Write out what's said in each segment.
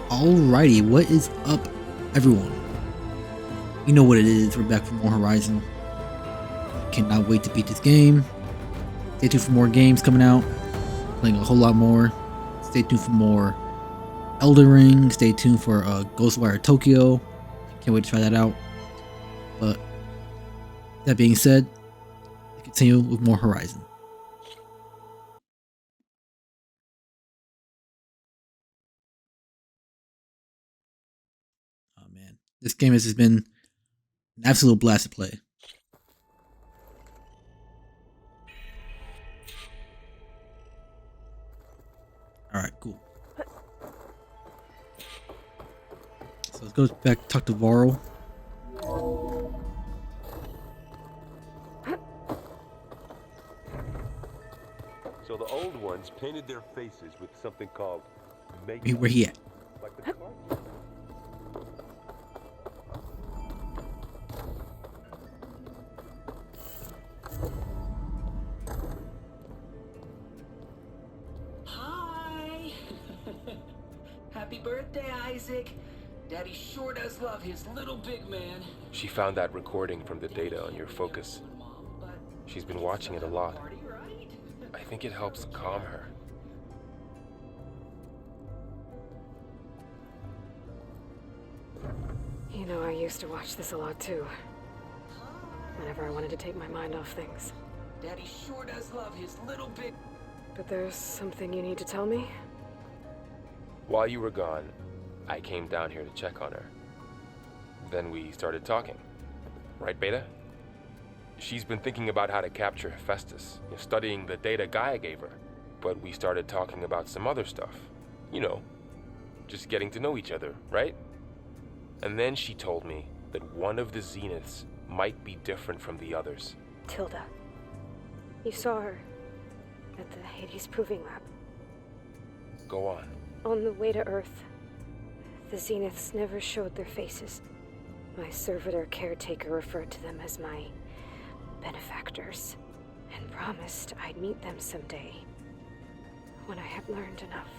Alrighty, what is up, everyone? You know what it is. We're back for more Horizon. Cannot wait to beat this game. Stay tuned for more games coming out. Playing a whole lot more. Stay tuned for more Elden Ring. Stay tuned for Ghostwire Tokyo. Can't wait to try that out. But that being said, let's continue with more Horizon. Oh man, this game has just been an absolute blast to play. Alright, cool. So let's go back talk to Varl. So the old ones painted their faces with something called makeup. Hey, where he at? Like the cartoon. Hi! Happy birthday, Isaac. Daddy sure does love his little big man. She found that recording from the data on your focus. She's been watching it a lot. I think it helps calm her. You know, I used to watch this a lot too. Whenever I wanted to take my mind off things. Daddy sure does love his little big... But there's something you need to tell me? While you were gone, I came down here to check on her. Then we started talking. Right, Beta? She's been thinking about how to capture Hephaestus, studying the data Gaia gave her. But we started talking about some other stuff. You know, just getting to know each other, right? And then she told me that one of the Zeniths might be different from the others. Tilda. You saw her at the Hades Proving Lab. Go on. On the way to Earth, the Zeniths never showed their faces. My servitor caretaker referred to them as my benefactors, and promised I'd meet them someday, when I had learned enough.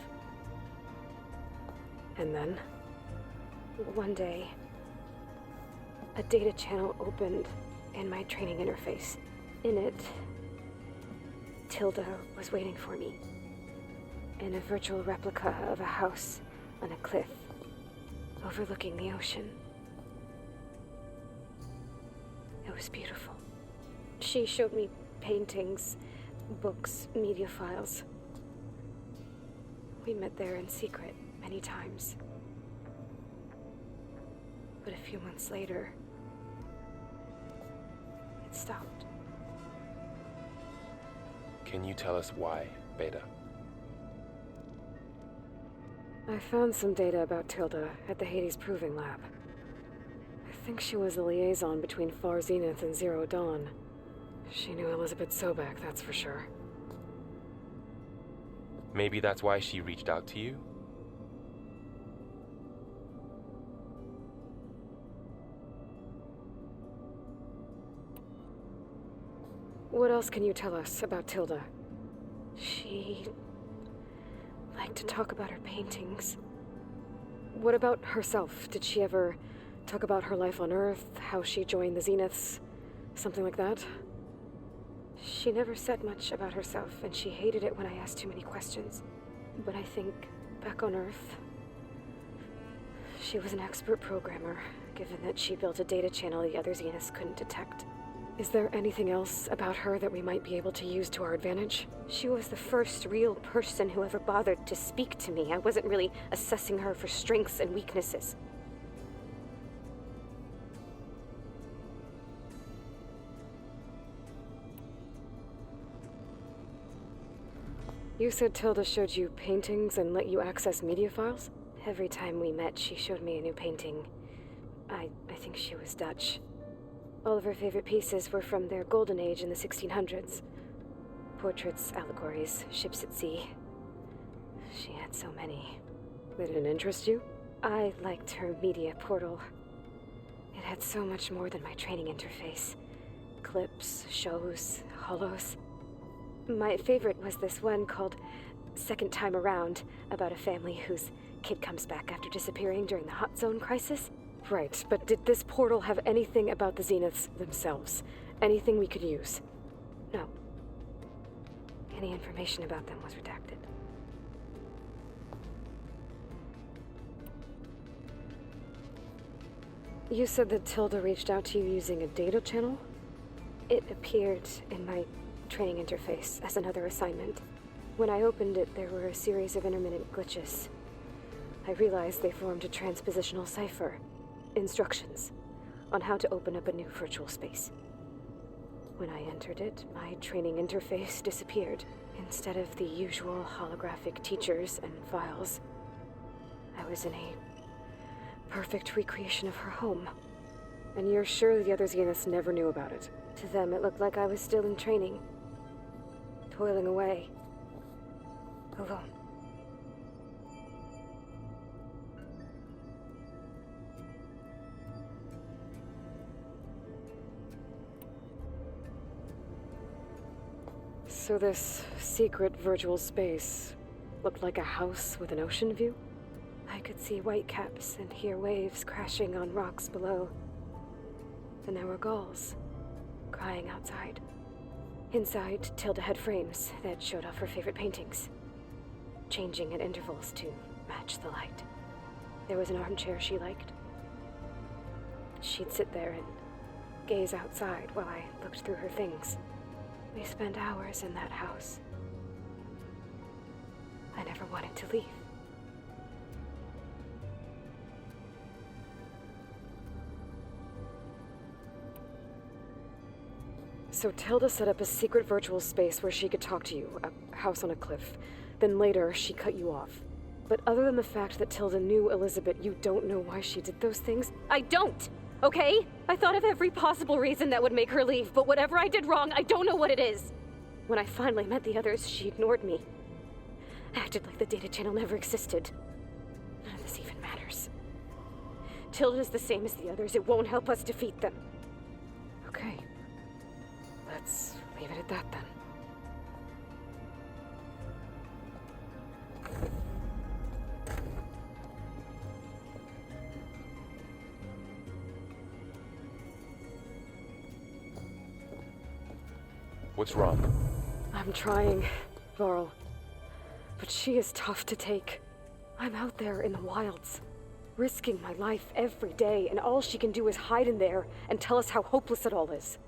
And then, one day, a data channel opened in my training interface. In it, Tilda was waiting for me, in a virtual replica of a house on a cliff, overlooking the ocean. It was beautiful. She showed me paintings, books, media files. We met there in secret many times. But a few months later, it stopped. Can you tell us why, Beta? I found some data about Tilda at the Hades Proving Lab. I think she was a liaison between Far Zenith and Zero Dawn. She knew Elizabeth Sobek, that's for sure. Maybe that's why she reached out to you? What else can you tell us about Tilda? She liked to talk about her paintings. What about herself? Did she ever talk about her life on Earth, how she joined the Zeniths, something like that? She never said much about herself, and she hated it when I asked too many questions. But I think, back on Earth, she was an expert programmer, given that she built a data channel the other Zeniths couldn't detect. Is there anything else about her that we might be able to use to our advantage? She was the first real person who ever bothered to speak to me. I wasn't really assessing her for strengths and weaknesses. You said Tilda showed you paintings and let you access media files? Every time we met, she showed me a new painting. I think she was Dutch. All of her favorite pieces were from their golden age in the 1600s. Portraits, allegories, ships at sea. She had so many. They didn't interest you? I liked her media portal. It had so much more than my training interface. Clips, shows, holos. My favorite was this one called Second Time Around, about a family whose Kid comes back after disappearing during the Hot Zone crisis? Right, but did this portal have anything about the Zeniths themselves? Anything we could use? No. Any information about them was redacted. You said that Tilda reached out to you using a data channel? It appeared in my training interface as another assignment. When I opened it, there were a series of intermittent glitches. I realized they formed a transpositional cipher. Instructions on how to open up a new virtual space. When I entered it, my training interface disappeared. Instead of the usual holographic teachers and files, I was in a perfect recreation of her home. And you're sure the other Zeniths never knew about it? To them, it looked like I was still in training, toiling away, alone. So this secret virtual space looked like a house with an ocean view? I could see whitecaps and hear waves crashing on rocks below. And there were gulls crying outside. Inside, Tilda had frames that showed off her favorite paintings, changing at intervals to match the light. There was an armchair she liked. She'd sit there and gaze outside while I looked through her things. We spent hours in that house. I never wanted to leave. So Tilda set up a secret virtual space where she could talk to you, a house on a cliff. Then later, she cut you off. But other than the fact that Tilda knew Elizabeth, you don't know why she did those things? I don't! Okay? I thought of every possible reason that would make her leave, but whatever I did wrong, I don't know what it is. When I finally met the others, she ignored me. Acted like the data channel never existed. None of this even matters. Tilda's the same as the others. It won't help us defeat them. Okay. Let's leave it at that then. What's wrong? I'm trying, Varl. But she is tough to take. I'm out there in the wilds, risking my life every day, and all she can do is hide in there and tell us how hopeless it all is.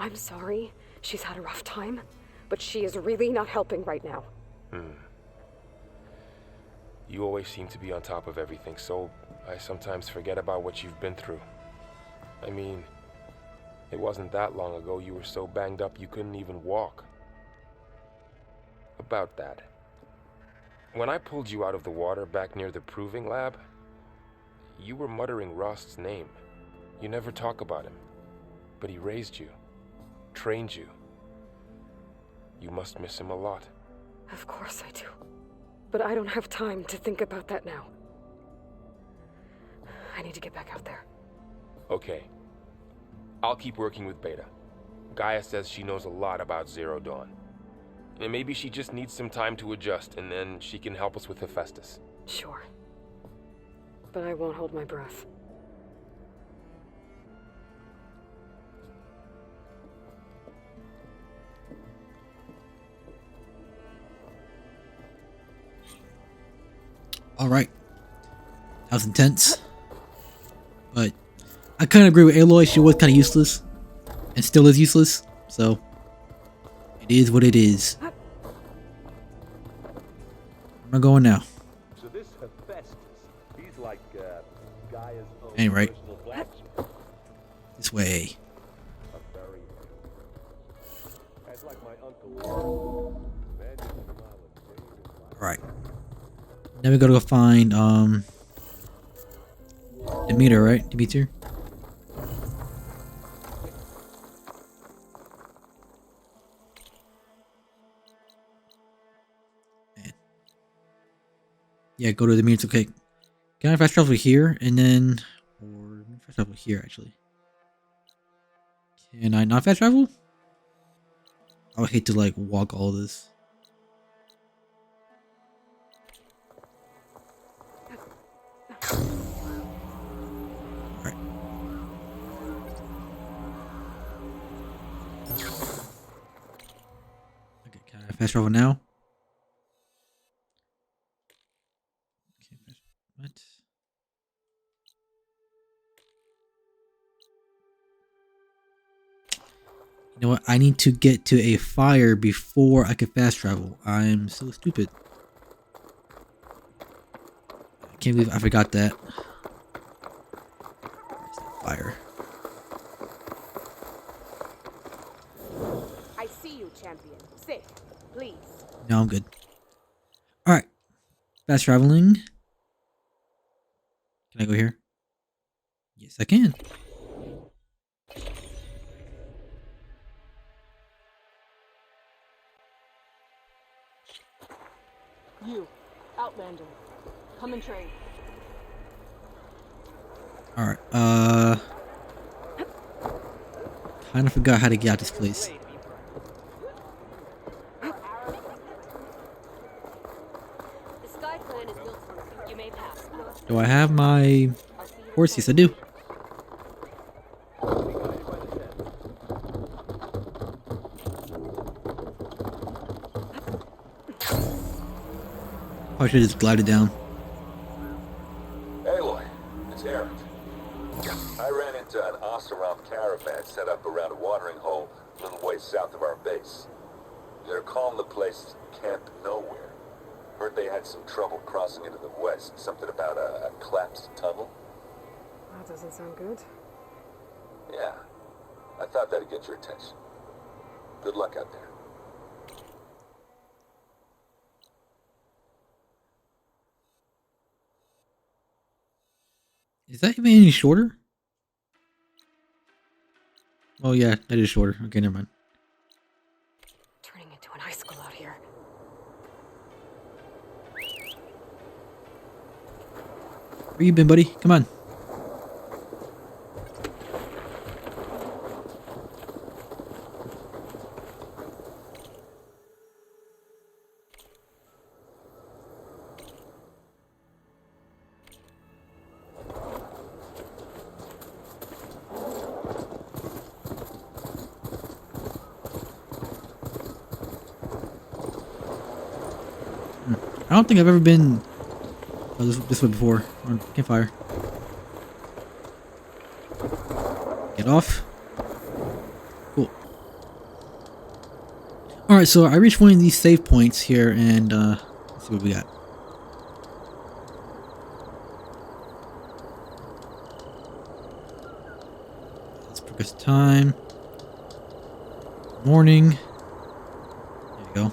I'm sorry, she's had a rough time, but she is really not helping right now. You always seem to be on top of everything, so I sometimes forget about what you've been through. I mean, it wasn't that long ago you were so banged up you couldn't even walk. About that. When I pulled you out of the water back near the proving lab, you were muttering Rost's name. You never talk about him, but he raised you, trained you. You must miss him a lot. Of course I do. But I don't have time to think about that now. I need to get back out there. Okay. I'll keep working with Beta. Gaia says she knows a lot about Zero Dawn. And maybe she just needs some time to adjust, and then she can help us with Hephaestus. Sure. But I won't hold my breath. Alright. That was intense. But I kind of agree with Aloy. She was kind of useless. And still is useless. So, it is what it is. Where am I going now? So this Hephaestus, he's like Gaia's own Ain't right. personal blacksmith. This way. A very that's like my uncle. Man, you can smile and say it is like- Alright. Now we gotta go find, Demeter, right? Demeter? Man. Yeah, go to Demeter. Okay. Can I fast travel here and then... Or... fast travel here, actually. Can I not fast travel? I would hate to, like, walk all this. fast travel now. Okay, what? You know what? I need to get to a fire before I can fast travel. I'm so stupid. I can't believe I forgot that. Where's that fire? I see you, champion. Sit, please. No, I'm good. Alright. Fast traveling. Can I go here? Yes, I can. You, Outlander. Come and trade. Alright, kind of forgot how to get out this place. The Sky Clan is built for you may pass. Do I have my horse? Yes, I do. Probably should have just glided down. Aloy, it's Eric. I ran into an Oseram caravan set up around a watering hole a little ways south of our base. They're calling the place Camp Nowhere. Heard they had some trouble crossing into the west. Something about a collapsed tunnel. That doesn't sound good. Yeah, I thought that'd get your attention. Good luck out there. Is that even any shorter? Oh yeah, that is shorter. Okay, never mind. Turning into an high school out here. Where you been, buddy? Come on. I don't think I've ever been this way before on campfire. Get off. Cool. Alright, so I reached one of these save points here and let's see what we got. Let's progress time. Morning. There you go.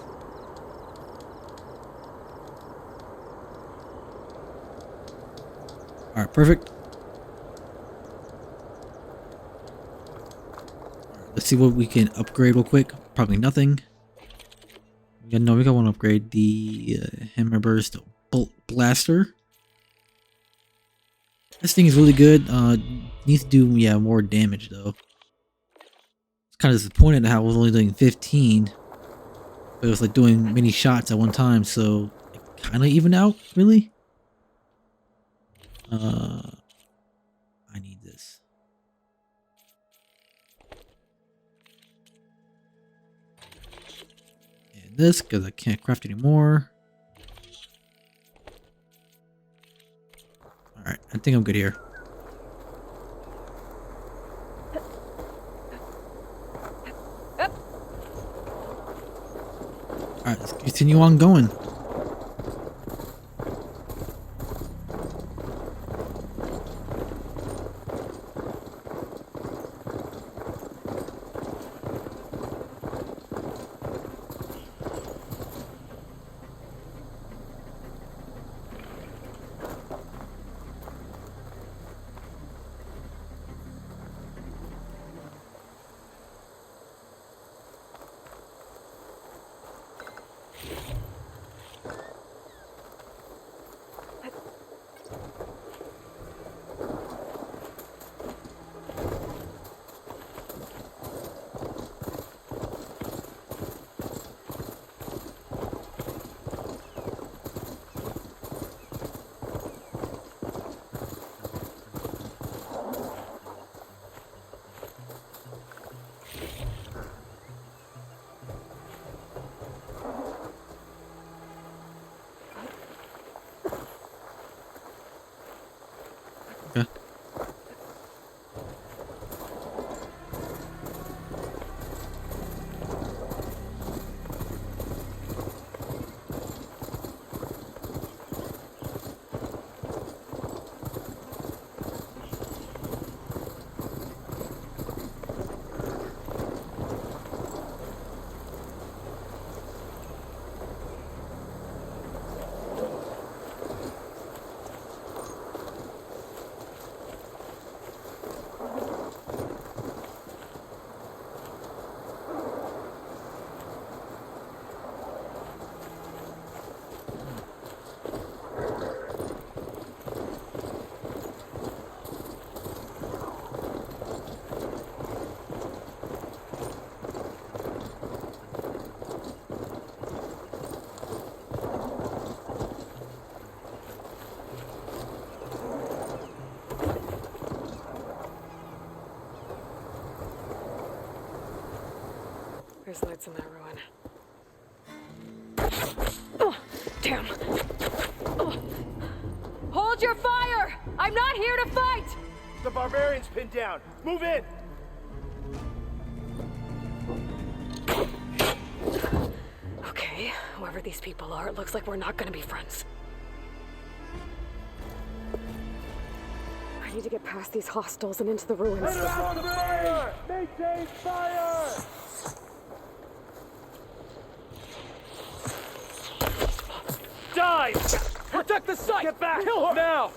Alright, perfect. Alright, let's see what we can upgrade real quick. Probably nothing. Yeah, no, we got one upgrade. The Hammer Burst Bolt Blaster. This thing is really good. Needs to do, yeah, more damage though. It's kind of disappointed how it was only doing 15. But it was like doing many shots at one time, so it kind of evened out, really. I need this. And this, because I can't craft anymore. Alright, I think I'm good here. Alright, let's continue on going. Okay. There's lights in that ruin. Oh, damn. Oh. Hold your fire! I'm not here to fight! The barbarian's pinned down. Move in! Okay, whoever these people are, it looks like we're not gonna be friends. I need to get past these hostiles and into the ruins. Fire! Maintain fire! Dive! Protect the site! Get back! Kill her! Now!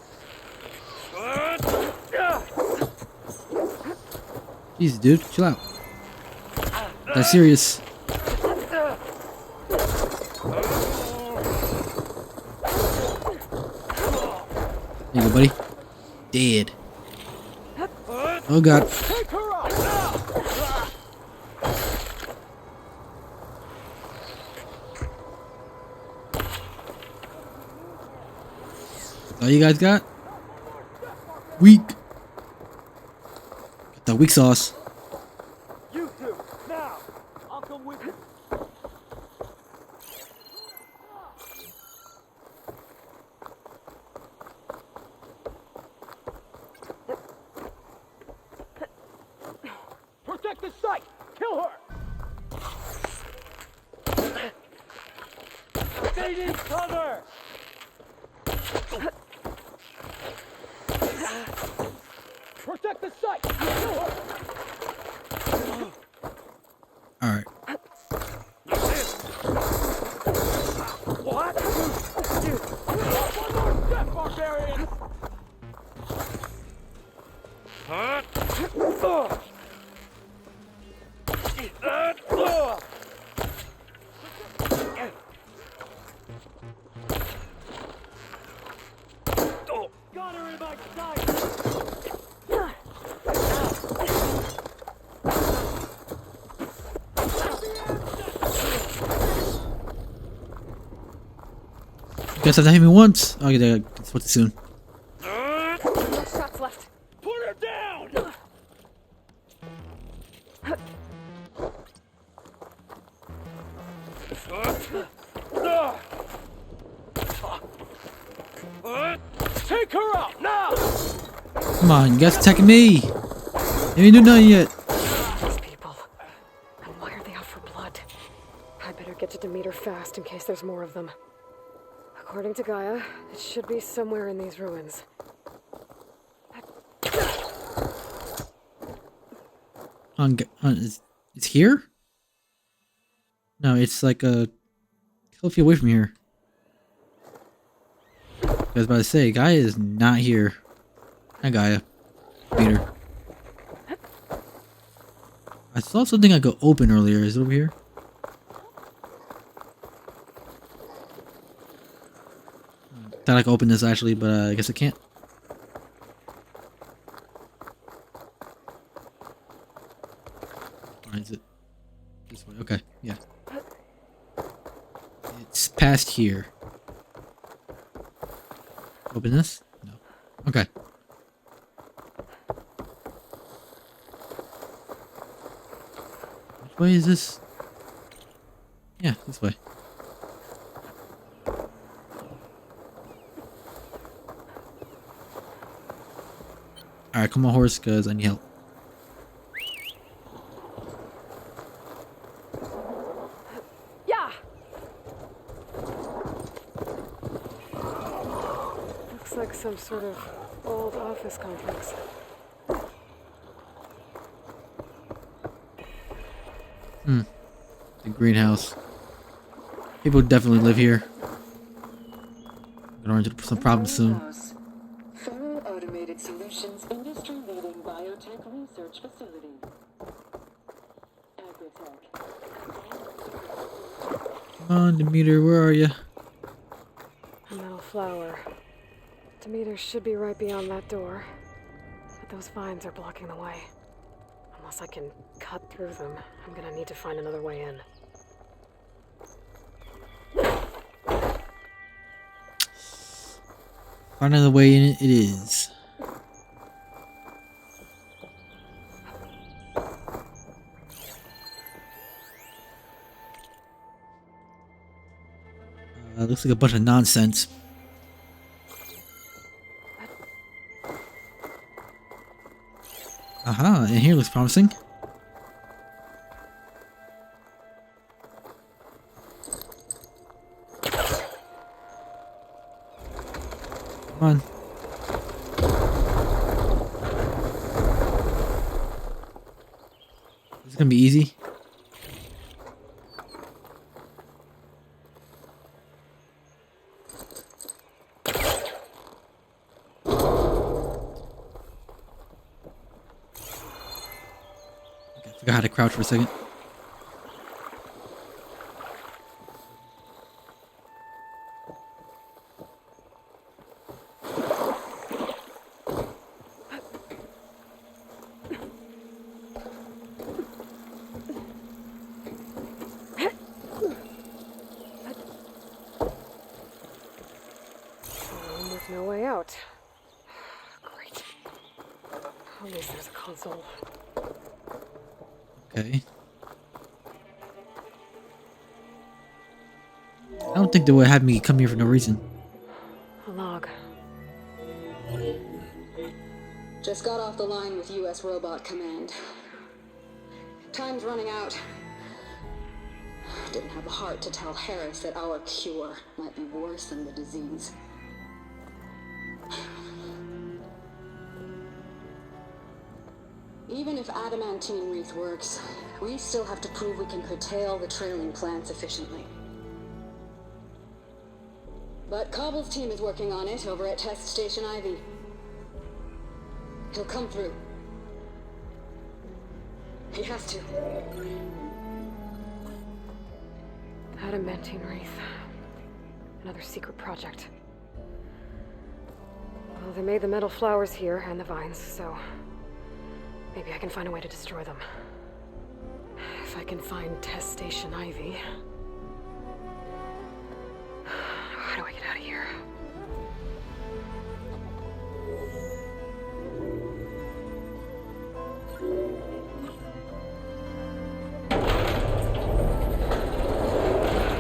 Jeez, dude, chill out. That's serious. There you go, buddy. Dead. Oh god. Take her out! Now! All you guys got? Weak. Got the weak sauce. You two! Now! I'll come with you! Protect the site! Kill her! They need cover! Protect the site! Kill her! All right. What? One more step, barbarian! Huh? Got her in my sight! You guys have to hit me once. Oh, yeah, it's what soon. No shots left. Put her down! Take her out now! Come on, you guys attacking me. You ain't do nothing yet. These people. And why are they out for blood? I better get to Demeter fast in case there's more of them. According to Gaia, it should be somewhere in these ruins. It's here? No, it's like a couple feet away from here. I was about to say, Gaia is not here. Hi, Gaia. Peter. I saw something I could open earlier. Is it over here? Thought I could open this actually, but I guess I can't. Or is it this way? Okay, yeah. It's past here. Open this? No. Okay. Which way is this? Yeah, this way. Alright, come on, horse, because I need help. Yeah! Looks like some sort of old office complex. The greenhouse. People definitely live here. Gonna run into some problems soon. Thorough Automated Solutions industry-leading biotech research facility. Agritech. Come on, Demeter, where are you? A metal flower. Demeter should be right beyond that door. But those vines are blocking the way. Unless I can cut through them, I'm gonna need to find another way in. Find another way in it is. Looks like a bunch of nonsense. Aha, and here looks promising. Come on. This is gonna be easy. Okay, forgot how to crouch for a second. With no way out. Great. At least there's a console. Okay. I don't think they would have me come here for no reason. A log. Just got off the line with U.S. Robot Command. Time's running out. Didn't have the heart to tell Harris that our cure might be worse than the disease. Even if adamantine wreath works, we still have to prove we can curtail the trailing plants efficiently. But Cobble's team is working on it over at Test Station Ivy. He'll come through. He has to. Adamantine wreath. Another secret project. Well, they made the metal flowers here and the vines, so maybe I can find a way to destroy them. If I can find Test Station Ivy. How do I get out of here?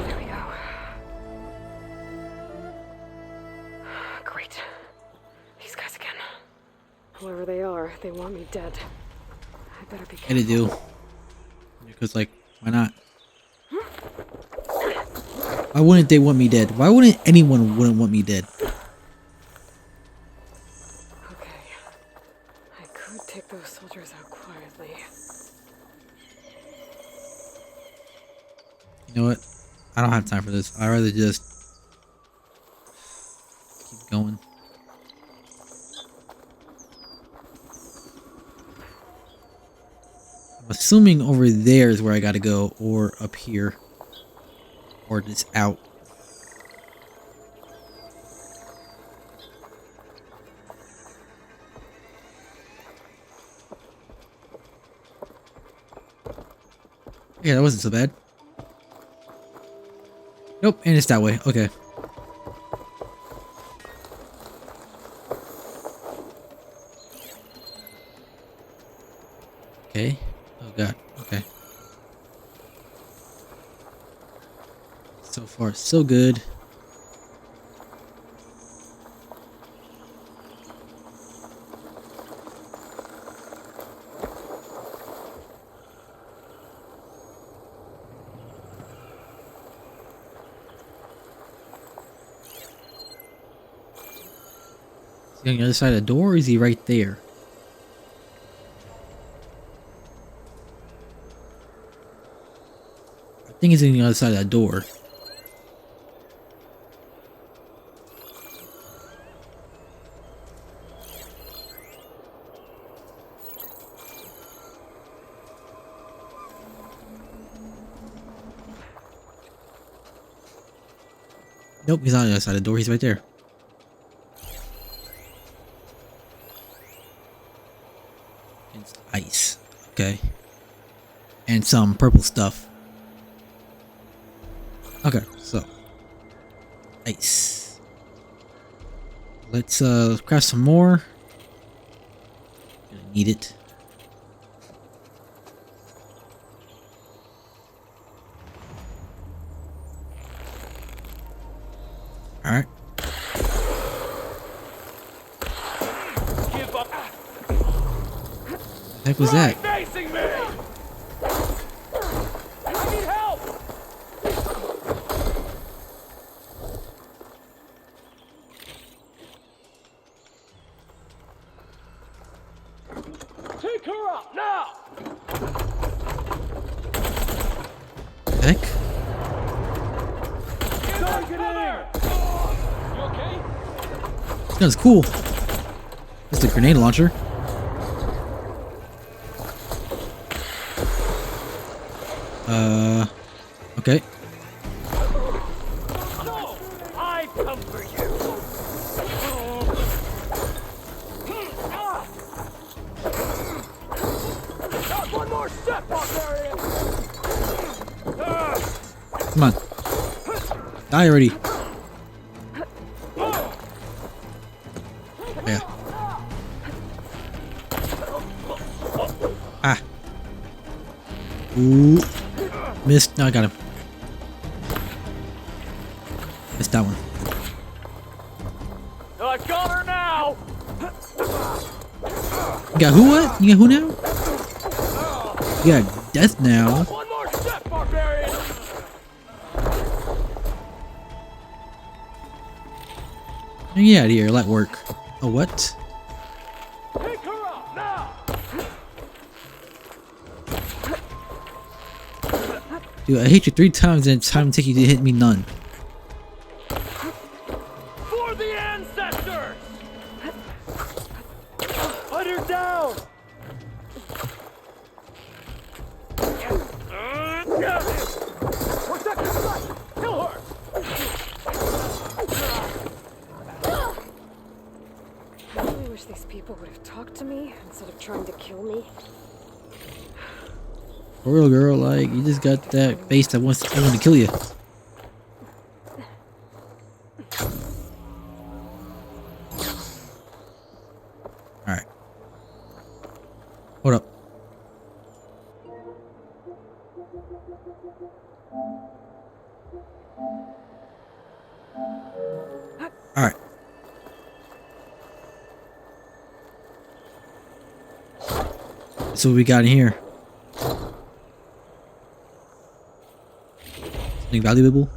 There we go. Great. These guys again. Whoever they are, they want me dead. I better be careful. And they do. Because, like, why not? Why wouldn't they want me dead? Why wouldn't anyone want me dead? Okay. I could take those soldiers out quietly. You know what? I don't have time for this. I'd rather just keep going. I'm assuming over there is where I gotta go, or up here, or just out. Yeah, that wasn't so bad. Nope, and it's that way. Okay. Okay. Oh god. Okay. So far, so good. Is he on the other side of the door, or is he right there? I think he's on the other side of that door. Nope, he's not on the other side of the door. He's right there. It's ice. Okay. And some purple stuff. Okay, so. Ice. Let's craft some more. Gonna need it. Alright. Give up. The heck was that? Facing me. I need help. Take her up now. The heck? Get in there. You okay? This gun's cool. It's a grenade launcher. Okay. No, I come for you. Not one more step, barbarian. Come on. Die already. Yeah. Ah. Ooh. Missed. No, I got him. Missed that one. I got her now. You got who what? You got who now? You got death now. One more step, barbarian. Get out of here. Let work. Oh, what? Pick her up now. Dude, I hit you 3 times and it's time to take you to hit me none. For the ancestors. Put her down. Protect the site. Kill her. I really wish these people would have talked to me instead of trying to kill me. For real, girl, like, you just got that face that wants to kill you. Alright. Hold up. Alright. So what we got in here? Something valuable?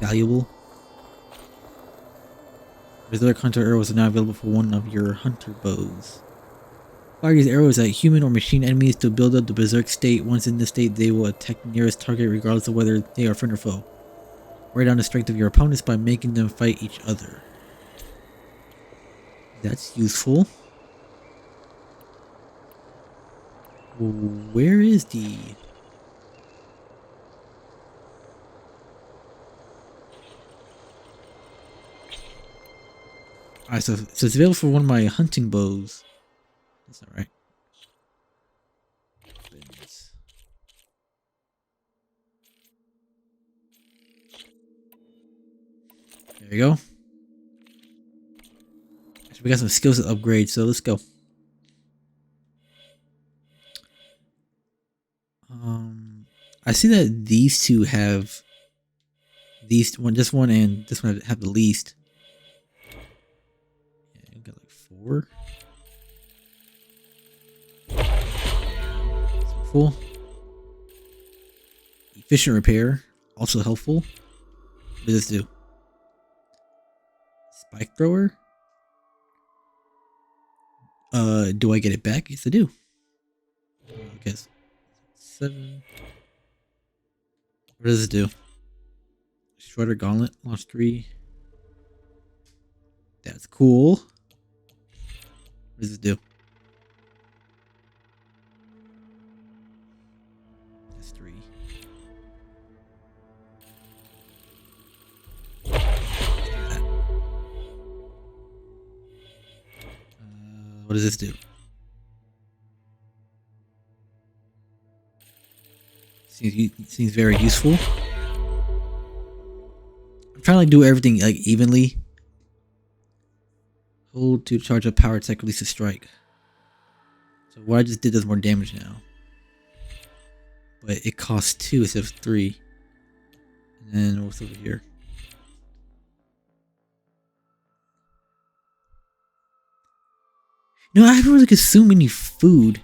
Valuable? Berserk Hunter arrows are now available for one of your hunter bows. Fire these arrows at human or machine enemies to build up the berserk state. Once in this state, they will attack the nearest target regardless of whether they are friend or foe. Wear down the strength of your opponents by making them fight each other. That's useful. Where is the... Alright, so it's available for one of my hunting bows. That's not right. There you go. Actually, we got some skills to upgrade, so let's go. I see that these two have these one, this one and this one have the least. Yeah, I got like 4. So full. Efficient repair, also helpful. What does this do? Spike thrower. Do I get it back? Yes, I do. I guess 7. What does it do? Shredder Gauntlet, launch 3. That's cool. What does it do? That's 3. What does this do? Seems very useful. I'm trying to like do everything like evenly. Hold to charge up power attack, release a strike. So what I just did does more damage now. But it costs 2 instead of 3. And then what's over here? No, I haven't really consumed any food.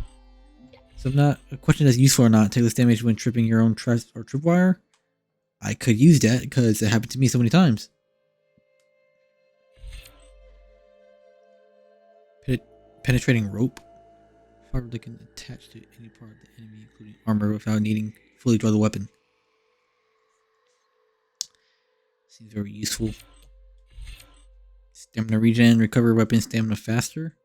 So I'm not a question that's useful or not. Take less damage when tripping your own truss or tripwire. I could use that because it happened to me so many times. Penetrating rope. However, they can attach to any part of the enemy, including armor, without needing to fully draw the weapon. Seems very useful. Stamina regen. Recover weapon stamina faster.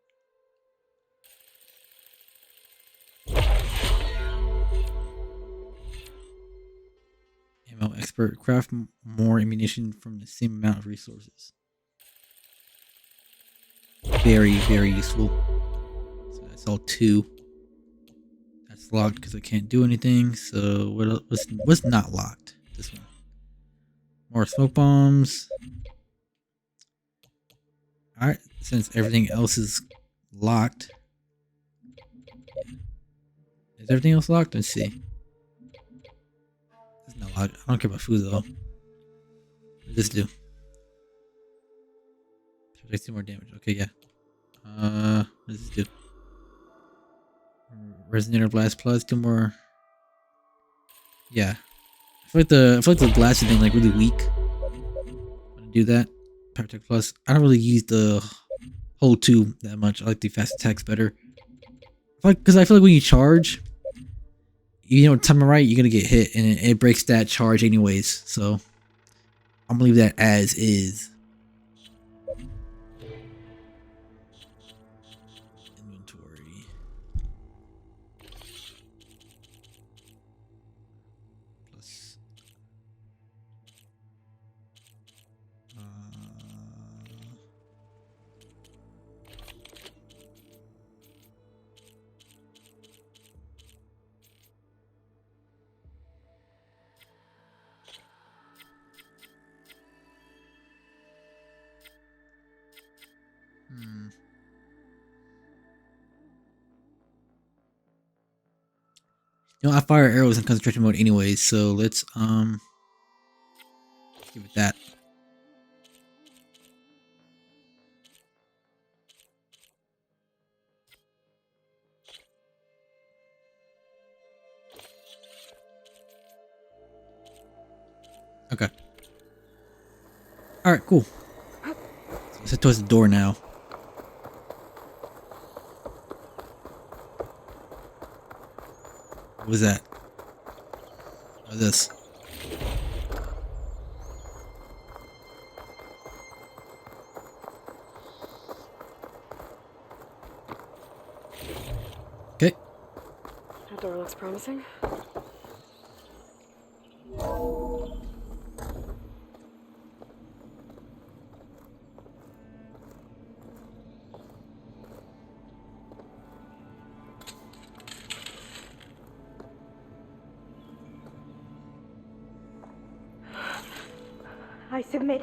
Ammo expert. Craft more ammunition from the same amount of resources. Very, very useful. So that's all 2. That's locked because I can't do anything. So what else was not locked? This one. More smoke bombs. Alright, since everything else is locked. Is everything else locked? Let's see. It's not locked. I don't care about food though. What does this do? Takes 2 more damage. Okay, yeah. What does this do? Resonator blast plus 2 more. Yeah. I feel like the blast is being like really weak. I'm gonna do that. Power attack plus. I don't really use the hold 2 that much. I like the fast attacks better. Because I feel like when you charge, you know, time it right, you're gonna get hit, and it breaks that charge anyways. So I'm gonna leave that as is. Inventory. Plus. You know, I fire arrows in concentration mode anyways, so let's give it that. Okay. Alright, cool. So let's head towards the door now. What was that? What is this? Okay. That door looks promising. I submit.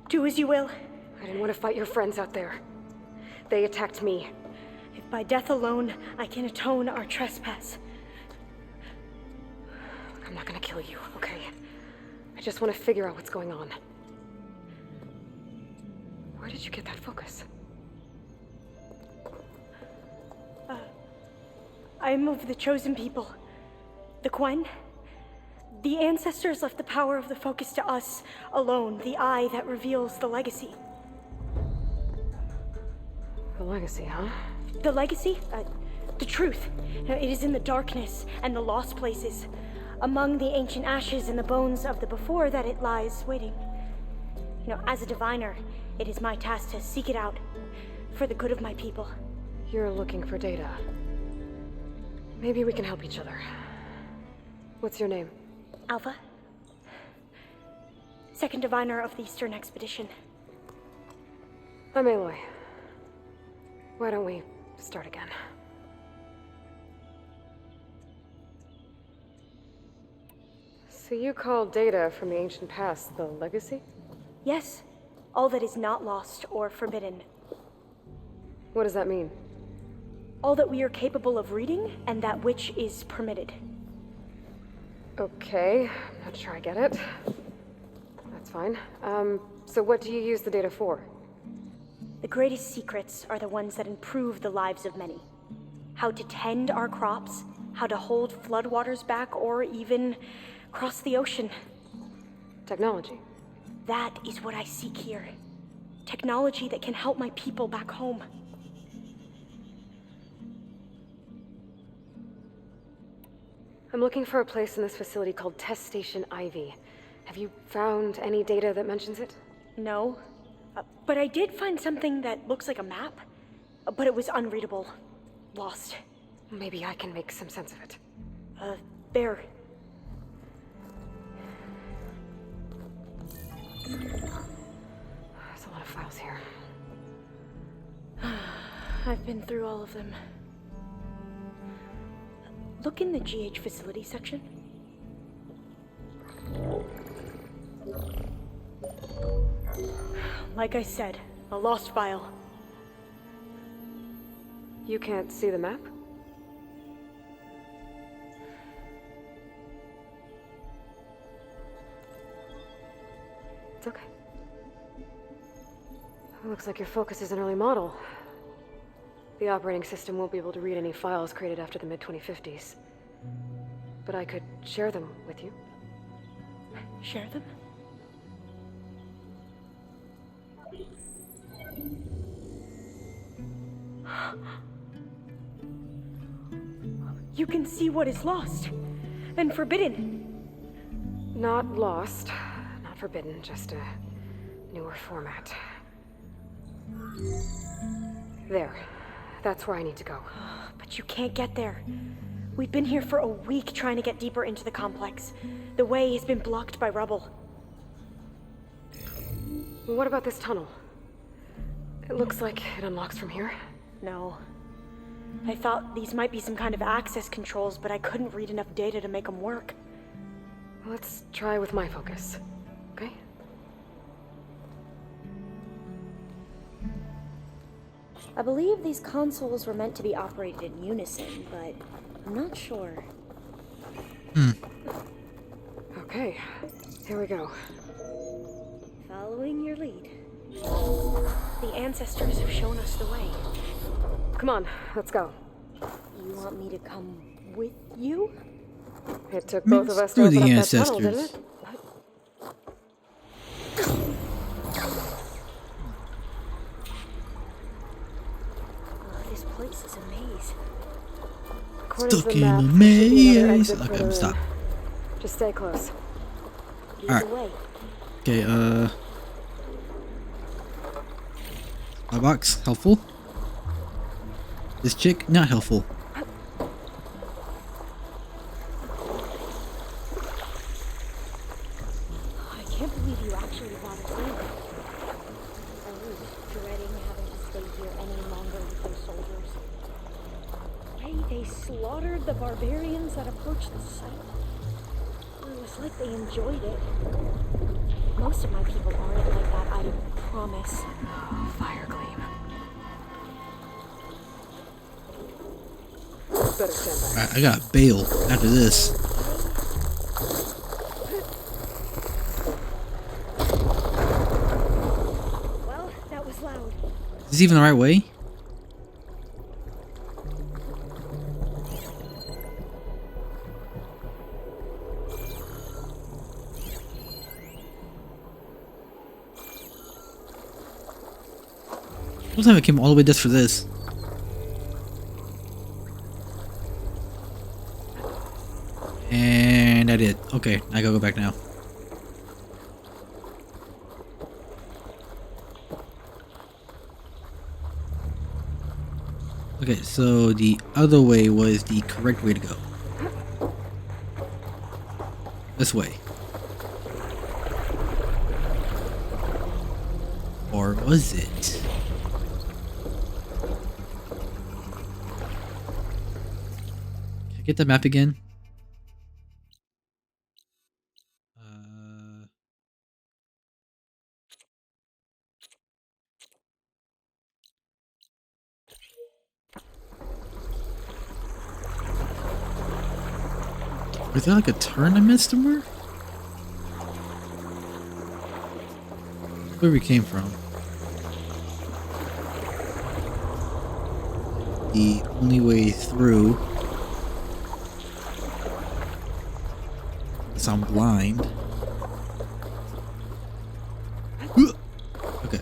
Do as you will. I didn't want to fight your friends out there. They attacked me. If by death alone I can atone our trespass. I'm not gonna kill you, okay? I just want to figure out what's going on. Where did you get that focus? I am of the chosen people. The Quen. The ancestors left the power of the focus to us alone, the eye that reveals the legacy. The legacy, huh? The legacy? The truth. It is in the darkness and the lost places, among the ancient ashes and the bones of the before that it lies waiting. As a diviner, it is my task to seek it out for the good of my people. You're looking for data. Maybe we can help each other. What's your name? Alva. Second diviner of the Eastern Expedition. I'm Aloy. Why don't we start again? So you call data from the ancient past the legacy? Yes. All that is not lost or forbidden. What does that mean? All that we are capable of reading, and that which is permitted. Okay, I'm not sure I get it. That's fine. So what do you use the data for? The greatest secrets are the ones that improve the lives of many. How to tend our crops, how to hold floodwaters back, or even cross the ocean. Technology. That is what I seek here. Technology that can help my people back home. I'm looking for a place in this facility called Test Station Ivy. Have you found any data that mentions it? No. But I did find something that looks like a map. But it was unreadable. Lost. Maybe I can make some sense of it. There. There's a lot of files here. I've been through all of them. Look in the GH facility section. Like I said, a lost file. You can't see the map? It's okay. It looks like your focus is an early model. The operating system won't be able to read any files created after the mid-2050s. But I could share them with you. Share them? You can see what is lost and forbidden. Not lost, not forbidden, just a newer format. There. That's where I need to go. But you can't get there. We've been here for a week trying to get deeper into the complex. The way has been blocked by rubble. What about this tunnel? It looks like it unlocks from here. No. I thought these might be some kind of access controls, but I couldn't read enough data to make them work. Let's try with my focus, okay? I believe these consoles were meant to be operated in unison, but I'm not sure. Okay, here we go. Following your lead. The ancestors have shown us the way. Come on, let's go. You want me to come with you? It took both of us to Screw open the up that tunnel, didn't ancestors. it? This place is a maze. According to Stuck the in map, a there should be another maze. exit Okay, further in. stop. Just stay close. Either Alright. way. Okay, my box, helpful. This chick, not helpful. I can't believe you actually bothered doing it. I was dreading having to stay here any longer with those soldiers. Hey, they slaughtered the barbarians that approached the site. It was like they enjoyed it. Most of my people aren't like that, I promise. Fire gleam. Better stand back. Alright, I gotta bail after this. Well, that was loud. Is this even the right way? One time I came all the way just for this. And I did. Okay, I gotta go back now. Okay, so the other way was the correct way to go. This way. Or was it? Can I get the map again? Was there like a turn I missed somewhere? Where we came from. The only way through. Unless I'm blind. Okay.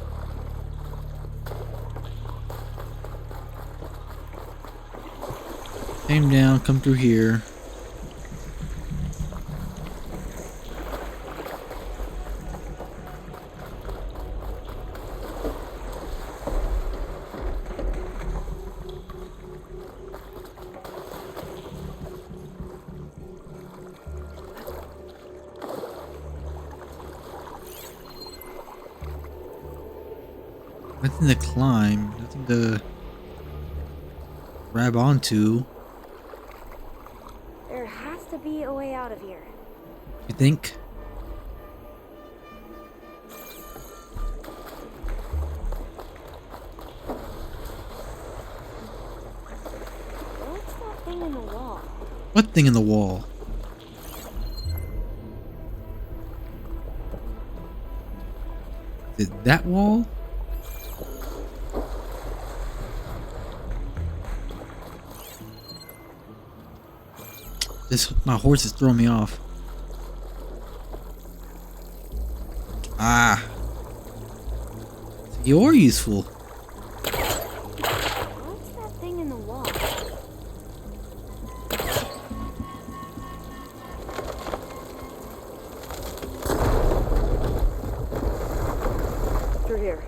Came down, come through here. Nothing to climb, nothing to grab onto. There has to be a way out of here. You think? What's that thing in the wall? What thing in the wall? Is it that wall? My horse is throwing me off. Ah. You're useful. What's that thing in the wall? Through here.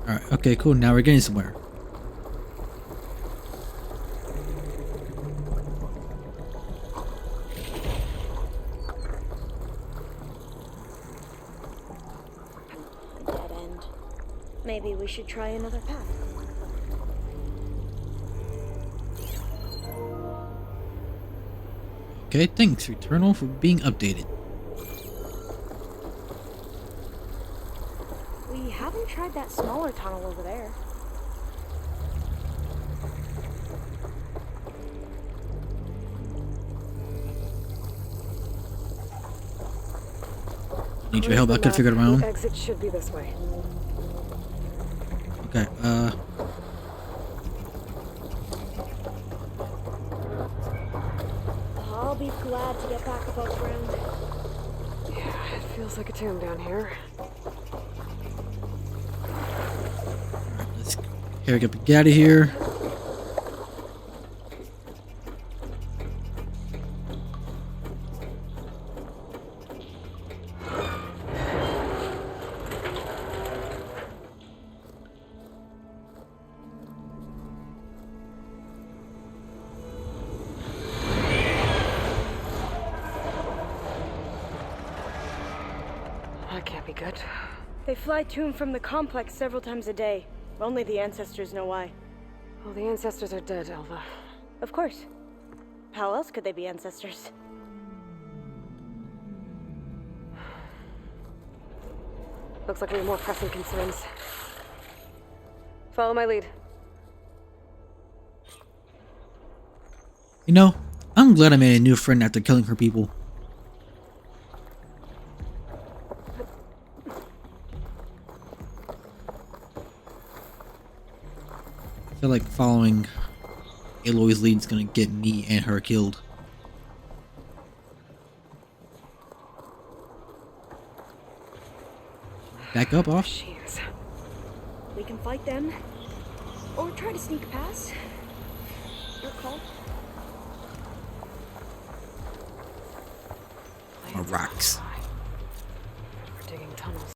Alright, okay, cool. Now we're getting somewhere. Dead end. Maybe we should try another path. Okay, thanks, Returnal, for being updated. We haven't tried that smaller tunnel over there. Need your help? I could figure it out. The exit should be this way. Okay, I'll be glad to get back above ground. Yeah, it feels like a tomb down here. let's get out of here. That can't be good. They fly to and from the complex several times a day. Only the ancestors know why. Well, the ancestors are dead, Alva. Of course. How else could they be ancestors? Looks like we have more pressing concerns. Follow my lead. You know, I'm glad I made a new friend after killing her people. I feel like following Aloy's lead is gonna get me and her killed. back up off. Machines. We can fight them, or try to sneak past. Your call. Or rocks. We're digging tunnels.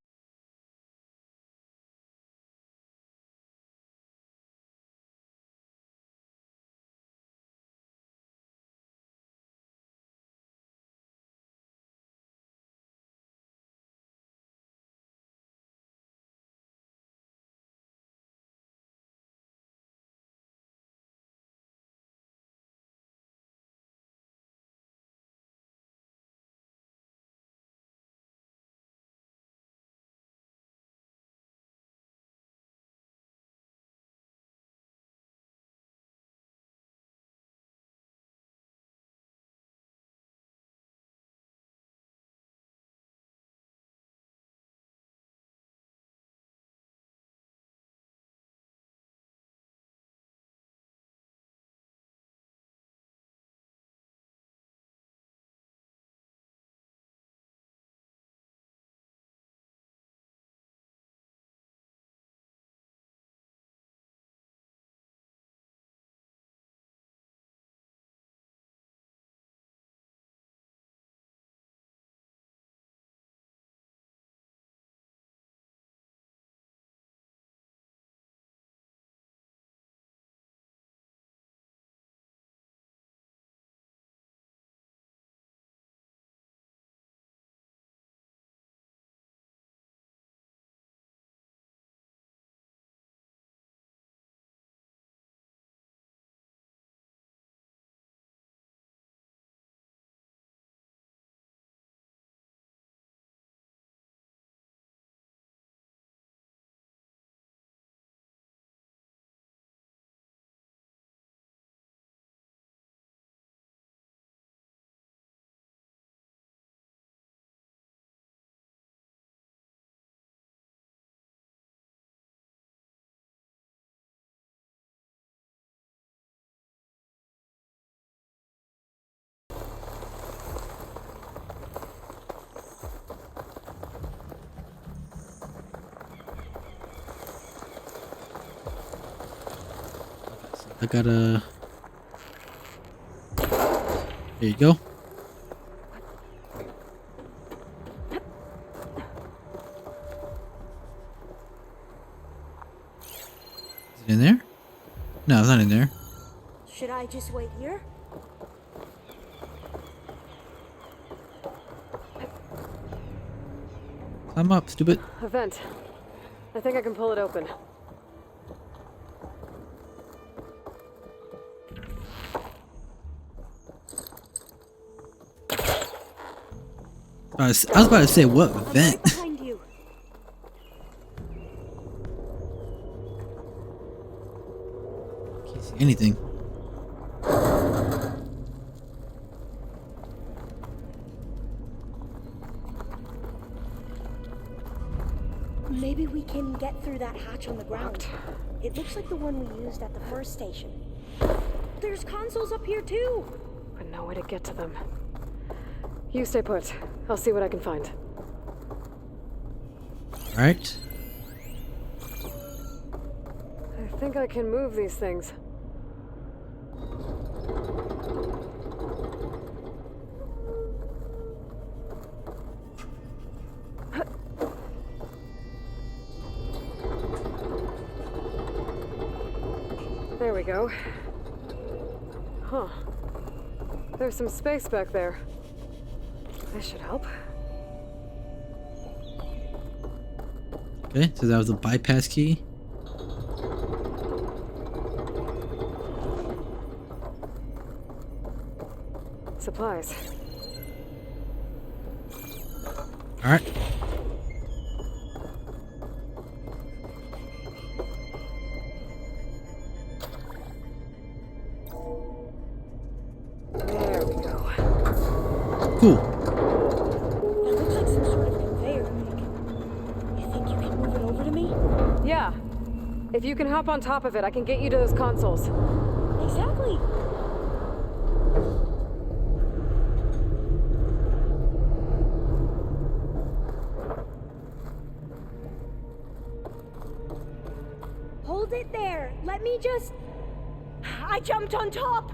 I gotta. There you go. Is it in there? No, it's not in there. Should I just wait here? Climb up, stupid. A vent. I think I can pull it open. I was about to say, what I'm vent? right behind you. Can't see anything. Maybe we can get through that hatch on the ground. It looks like the one we used at the first station. There's consoles up here too. But no way to get to them. You stay put. I'll see what I can find. Alright. I think I can move these things. There we go. Huh. There's some space back there. This should help. Okay, so that was a bypass key. Supplies. Alright. There we go. Cool. That looks like some sort of conveyor rig. You think you can move it over to me? Yeah. If you can hop on top of it, I can get you to those consoles. Exactly. me just... I jumped on top!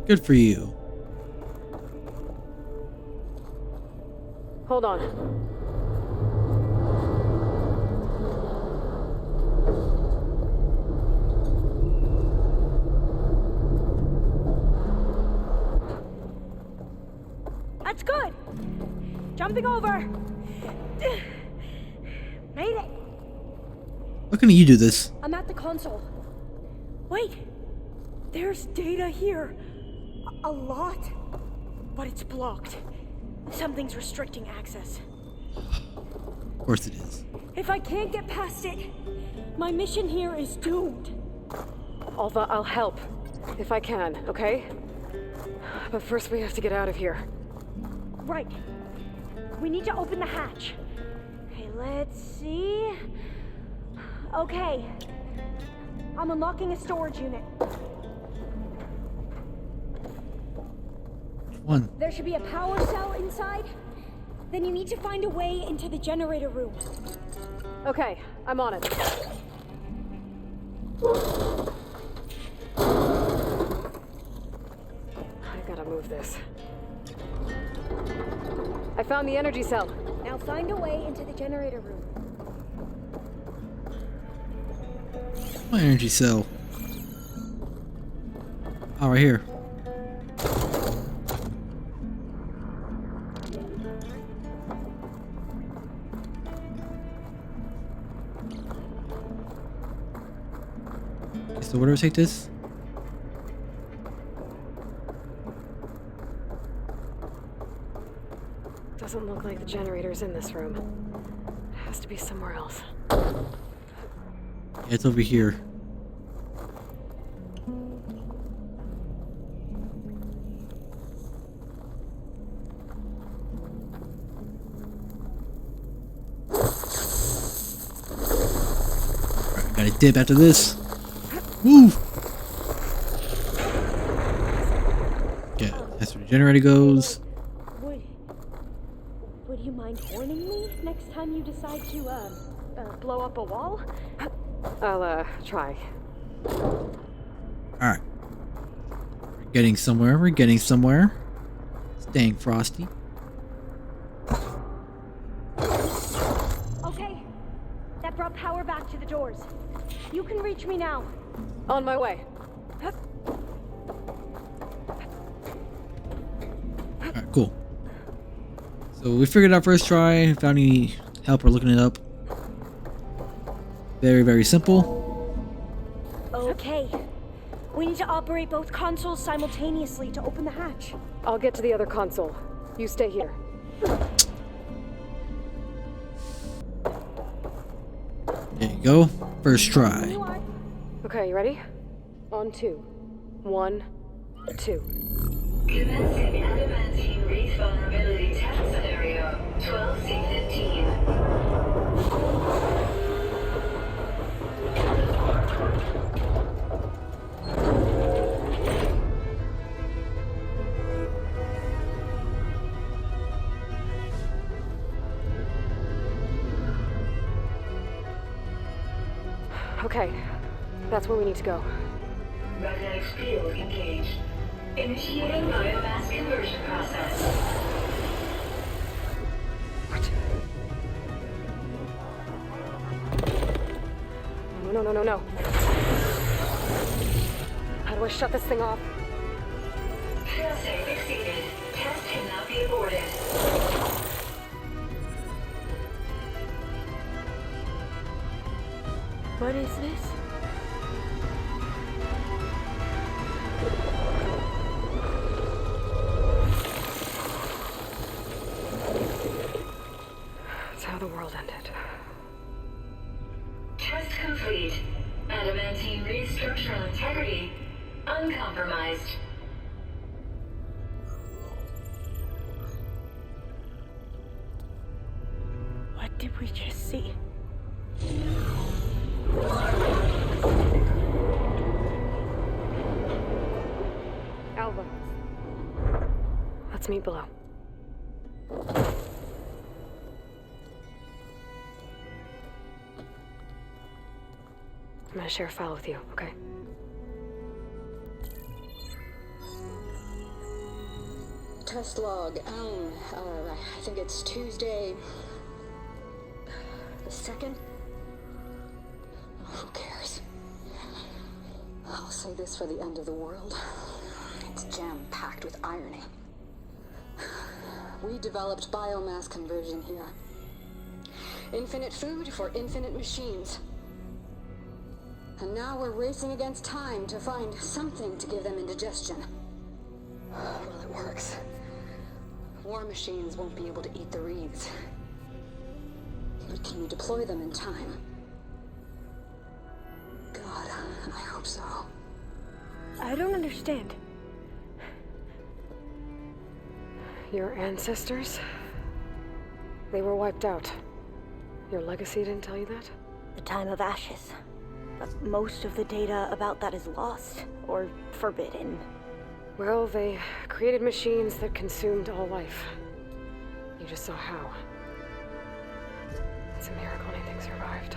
Good for you. Hold on. That's good! Jumping over! Made it! How can you do this? I'm at the console. Wait! There's data here. A lot. But it's blocked. Something's restricting access. Of course it is. If I can't get past it, my mission here is doomed. Alva, I'll help. If I can, okay? But first we have to get out of here. Right. We need to open the hatch. Okay, let's see. Okay. I'm unlocking a storage unit. One. There should be a power cell inside. Then you need to find a way into the generator room. Okay, I'm on it. I gotta move this. I found the energy cell. Now find a way into the generator room. My energy cell. Oh, right here. Okay, so where do I take this? Doesn't look like the generator's in this room. It has to be somewhere else. Yeah, it's over here. Alright, gotta dip after this. Woo! Okay, that's where the generator goes. Would you mind warning me next time you decide to, blow up a wall? I'll, try. Alright. We're getting somewhere, we're getting somewhere. Staying frosty. Okay. That brought power back to the doors. You can reach me now. On my way. Alright, cool. So we figured it out first try. Found any help or looking it up. Very, very simple. Okay. We need to operate both consoles simultaneously to open the hatch. I'll get to the other console. You stay here. There you go. First try. Okay, you ready? On 2. 1, 2. Commencing adamantine reef vulnerability test scenario 12C15. Okay, that's where we need to go. Magnetic field engaged. Initiating biomass conversion process. What? No. How do I shut this thing off? Failsafe exceeded. Test cannot be aborted. What is this? It's how the world ended. Test complete. Adamantine reef structural integrity uncompromised. What did we just see? Alva. Let's meet below. gonna share a file with you, okay? Test log, I think it's Tuesday the 2nd? Who cares? I'll say this for the end of the world. It's jam-packed with irony. We developed biomass conversion here. Infinite food for infinite machines. And now we're racing against time to find something to give them indigestion. Well, it works. War machines won't be able to eat the wreaths. But can we deploy them in time? God, I hope so. I don't understand. Your ancestors? They were wiped out. Your legacy didn't tell you that? The time of ashes. But most of the data about that is lost or forbidden. Well, they created machines that consumed all life. You just saw how. It's a miracle anything survived.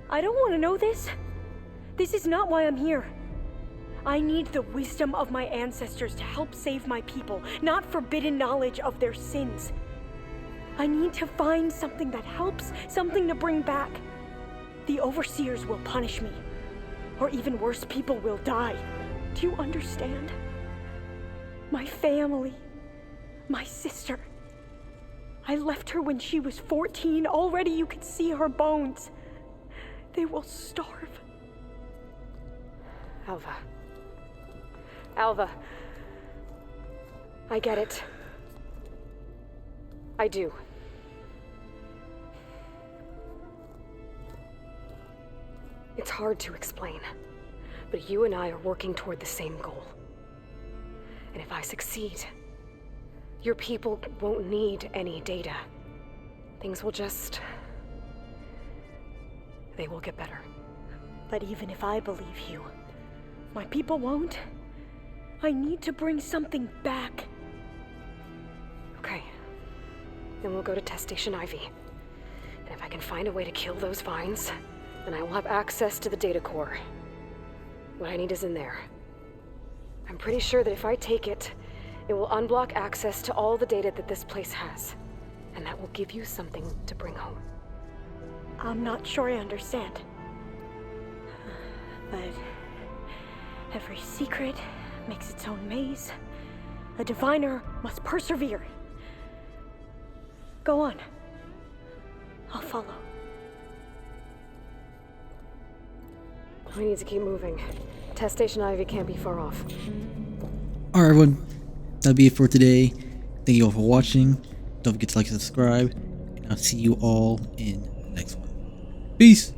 I don't want to know this. This is not why I'm here. I need the wisdom of my ancestors to help save my people, not forbidden knowledge of their sins. I need to find something that helps, something to bring back. The overseers will punish me. Or even worse, people will die. Do you understand? My family. My sister. I left her when she was 14. Already you could see her bones. They will starve. Alva. Alva. I get it. I do. It's hard to explain, but you and I are working toward the same goal. And if I succeed, your people won't need any data. Things will just... they will get better. But even if I believe you, my people won't. I need to bring something back. Okay. Then we'll go to Test Station Ivy. And if I can find a way to kill those vines, then I will have access to the data core. What I need is in there. I'm pretty sure that if I take it, it will unblock access to all the data that this place has. And that will give you something to bring home. I'm not sure I understand. But every secret makes its own maze. A diviner must persevere. Go on. I'll follow. We need to keep moving. Test Station Ivy can't be far off. Alright everyone, that'll be it for today. Thank you all for watching. Don't forget to like and subscribe. And I'll see you all in the next one. Peace!